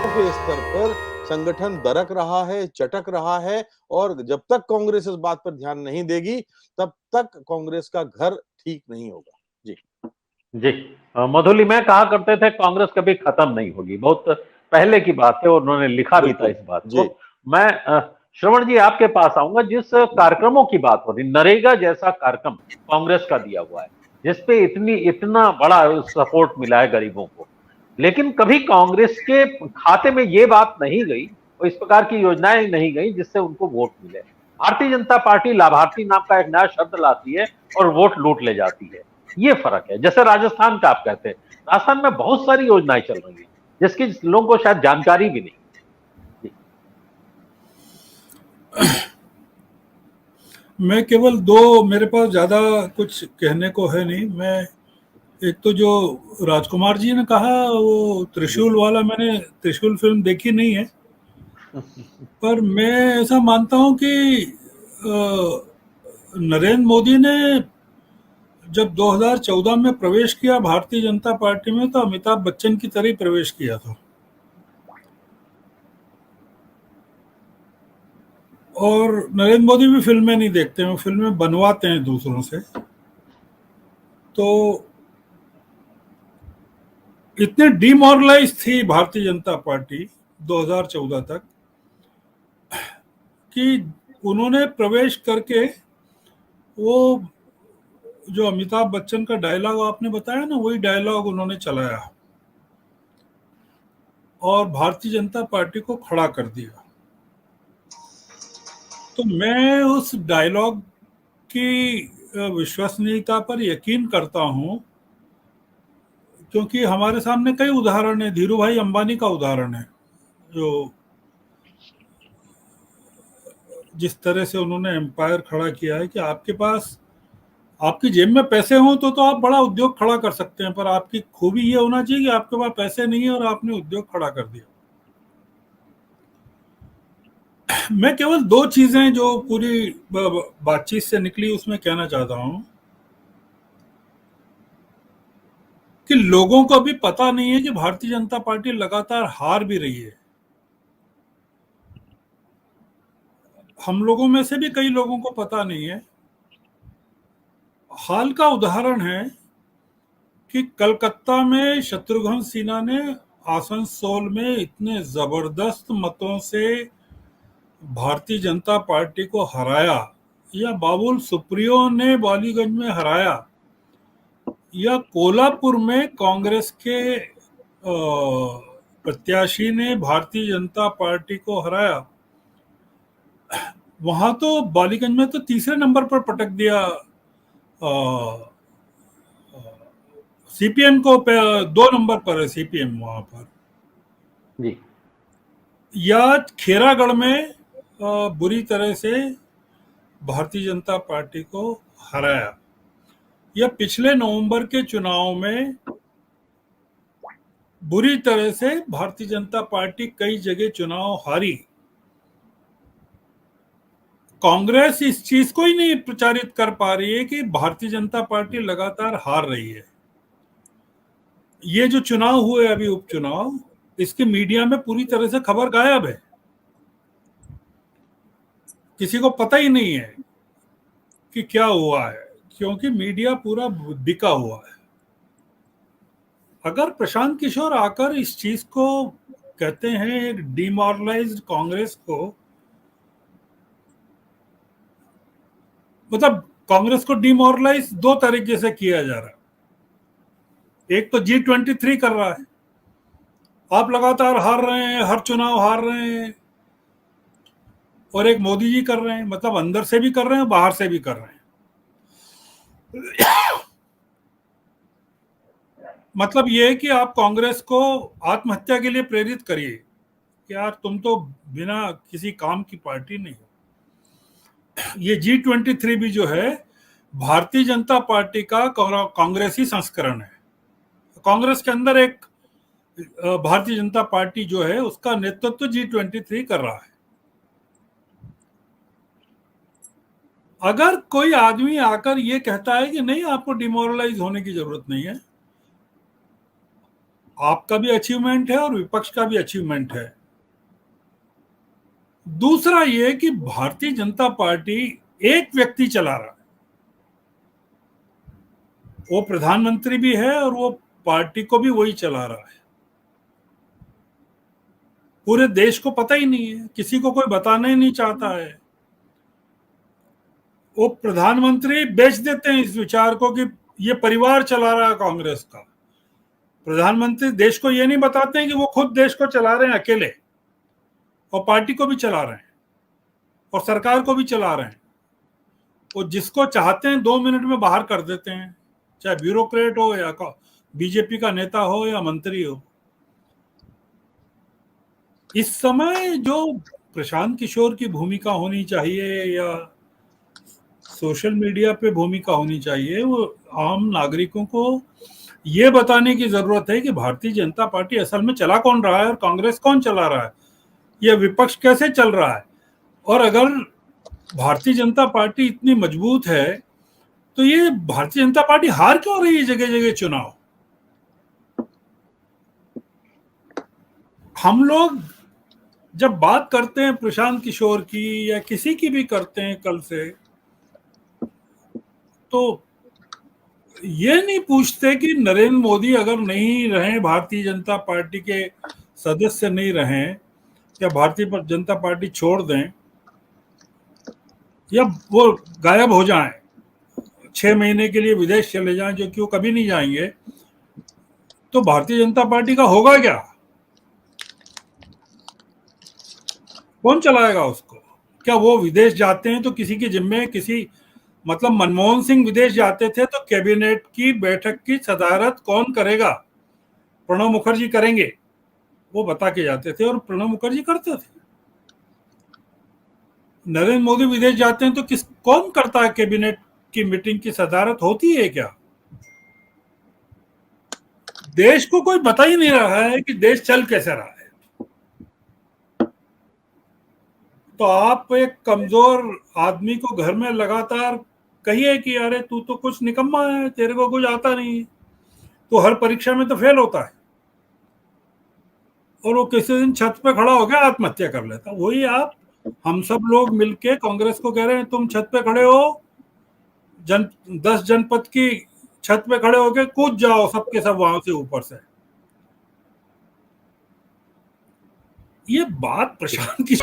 के स्तर पर संगठन दरक रहा है, चटक रहा है और जब तक कांग्रेस इस बात पर ध्यान नहीं देगी, तब तक कांग्रेस का घर ठीक नहीं होगा। जी। जी। मधुली में कहा करते थे कांग्रेस कभी खत्म नहीं होगी, बहुत पहले की बात है और उन्होंने लिखा भी था बिल्कुल। इस बात को। जी। मैं श्रवण जी आपके पास आऊंगा, जिस कार्यक्रमों की बात हो रही, नरेगा जैसा कार्यक्रम कांग्रेस का दिया हुआ है, जिसपे इतना बड़ा सपोर्ट मिला है गरीबों को, लेकिन कभी कांग्रेस के खाते में ये बात नहीं गई और इस प्रकार की योजनाएं नहीं गई जिससे उनको वोट मिले। भारतीय जनता पार्टी लाभार्थी नाम का एक नया शब्द लाती है और वोट लूट ले जाती है। ये फर्क है। जैसे राजस्थान का आप कहते हैं, राजस्थान में बहुत सारी योजनाएं चल रही हैं जिसकी लोगों को शायद जानकारी भी नहीं। मैं केवल दो, मेरे पास ज़्यादा कुछ कहने को है नहीं। मैं एक तो जो राजकुमार जी ने कहा वो त्रिशूल वाला, मैंने त्रिशूल फिल्म देखी नहीं है, पर मैं ऐसा मानता हूं कि नरेंद्र मोदी ने जब 2014 में प्रवेश किया भारतीय जनता पार्टी में, तो अमिताभ बच्चन की तरह ही प्रवेश किया था। और नरेंद्र मोदी भी फिल्में नहीं देखते हैं, वो फिल्में बनवाते हैं दूसरों से। तो इतने डिमोरलाइज थी भारतीय जनता पार्टी 2014 तक कि उन्होंने प्रवेश करके वो जो अमिताभ बच्चन का डायलॉग आपने बताया ना, वही डायलॉग उन्होंने चलाया और भारतीय जनता पार्टी को खड़ा कर दिया। तो मैं उस डायलॉग की विश्वसनीयता पर यकीन करता हूं, क्योंकि हमारे सामने कई उदाहरण है। धीरू भाई अंबानी का उदाहरण है, जो जिस तरह से उन्होंने एम्पायर खड़ा किया है कि आपके पास, आपकी जेब में पैसे हों तो आप बड़ा उद्योग खड़ा कर सकते हैं, पर आपकी खूबी ये होना चाहिए कि आपके पास पैसे नहीं है और आपने उद्योग खड़ा कर दिया। मैं केवल दो चीजें जो पूरी बातचीत से निकली उसमें कहना चाहता हूं कि लोगों को अभी पता नहीं है कि भारतीय जनता पार्टी लगातार हार भी रही है। हम लोगों में से भी कई लोगों को पता नहीं है। हाल का उदाहरण है कि कलकत्ता में शत्रुघ्न सिन्हा ने आसनसोल में इतने जबरदस्त मतों से भारतीय जनता पार्टी को हराया, या बाबुल सुप्रियो ने बालीगंज में हराया, या कोल्हापुर में कांग्रेस के प्रत्याशी ने भारतीय जनता पार्टी को हराया। वहां तो बालीगंज में तो तीसरे नंबर पर पटक दिया सीपीएम को। 2 नंबर पर है सीपीएम वहां पर। जी। या खेरागढ़ में बुरी तरह से भारतीय जनता पार्टी को हराया। या पिछले नवंबर के चुनाव में बुरी तरह से भारतीय जनता पार्टी कई जगह चुनाव हारी। कांग्रेस इस चीज को ही नहीं प्रचारित कर पा रही है कि भारतीय जनता पार्टी लगातार हार रही है। ये जो चुनाव हुए अभी उपचुनाव, इसके मीडिया में पूरी तरह से खबर गायब है। किसी को पता ही नहीं है कि क्या हुआ है, क्योंकि मीडिया पूरा बिका हुआ है। अगर प्रशांत किशोर आकर इस चीज को कहते हैं, एक डिमोरलाइज्ड कांग्रेस को, मतलब कांग्रेस को डिमोरलाइज दो तरीके से किया जा रहा है। एक तो G23 कर रहा है, आप लगातार हार रहे हैं, हर चुनाव हार रहे हैं, और एक मोदी जी कर रहे हैं, मतलब अंदर से भी कर रहे हैं, बाहर से भी कर रहे हैं। मतलब ये है कि आप कांग्रेस को आत्महत्या के लिए प्रेरित करिए कि यार तुम तो बिना किसी काम की पार्टी नहीं हो। ये G23 भी जो है भारतीय जनता पार्टी का कांग्रेसी संस्करण है। कांग्रेस के अंदर एक भारतीय जनता पार्टी जो है उसका नेतृत्व G23 कर रहा है। अगर कोई आदमी आकर ये कहता है कि नहीं, आपको डिमोरलाइज होने की जरूरत नहीं है, आपका भी अचीवमेंट है और विपक्ष का भी अचीवमेंट है। दूसरा ये कि भारतीय जनता पार्टी एक व्यक्ति चला रहा है, वो प्रधानमंत्री भी है और वो पार्टी को भी वही चला रहा है। पूरे देश को पता ही नहीं है, किसी को कोई बताना ही नहीं चाहता है। वो प्रधानमंत्री बेच देते हैं इस विचार को कि ये परिवार चला रहा है कांग्रेस का। प्रधानमंत्री देश को ये नहीं बताते हैं कि वो खुद देश को चला रहे हैं अकेले, और पार्टी को भी चला रहे हैं और सरकार को भी चला रहे हैं। वो जिसको चाहते हैं 2 मिनट में बाहर कर देते हैं, चाहे ब्यूरोक्रेट हो या बीजेपी का नेता हो या मंत्री हो। इस समय जो प्रशांत किशोर की भूमिका होनी चाहिए या सोशल मीडिया पे भूमिका होनी चाहिए, वो आम नागरिकों को ये बताने की जरूरत है कि भारतीय जनता पार्टी असल में चला कौन रहा है और कांग्रेस कौन चला रहा है, यह विपक्ष कैसे चल रहा है। और अगर भारतीय जनता पार्टी इतनी मजबूत है तो ये भारतीय जनता पार्टी हार क्यों रही है जगह जगह चुनाव। हम लोग जब बात करते हैं प्रशांत किशोर की या किसी की भी करते हैं कल से, तो ये नहीं पूछते कि नरेंद्र मोदी अगर नहीं रहे, भारतीय जनता पार्टी के सदस्य नहीं रहे, या भारतीय जनता पार्टी छोड़ दें या वो गायब हो जाएं, 6 महीने के लिए विदेश चले जाएं, जो कि वो कभी नहीं जाएंगे, तो भारतीय जनता पार्टी का होगा क्या? कौन चलाएगा उसको? क्या वो विदेश जाते हैं तो किसी के जिम्मे, किसी मतलब मनमोहन सिंह विदेश जाते थे तो कैबिनेट की बैठक की सदारत कौन करेगा? प्रणब मुखर्जी करेंगे, वो बता के जाते थे और प्रणब मुखर्जी करते थे। नरेंद्र मोदी विदेश जाते हैं तो कौन करता है? कैबिनेट की मीटिंग की सदारत होती है क्या? देश को कोई बता ही नहीं रहा है कि देश चल कैसे रहा है। तो आप एक कमजोर आदमी को घर में लगातार कहिए कि अरे तू तो कुछ निकम्मा है, तेरे को कुछ आता नहीं, तो हर परीक्षा में तो फेल होता है, और वो किसी दिन छत पे खड़ा होकर आत्महत्या कर लेता। वही आप हम सब लोग मिलके कांग्रेस को कह रहे हैं तुम छत पे खड़े हो, 10 जनपद की छत पे खड़े होके कूद जाओ सबके सब वहां से ऊपर से। ये बात प्रशांत की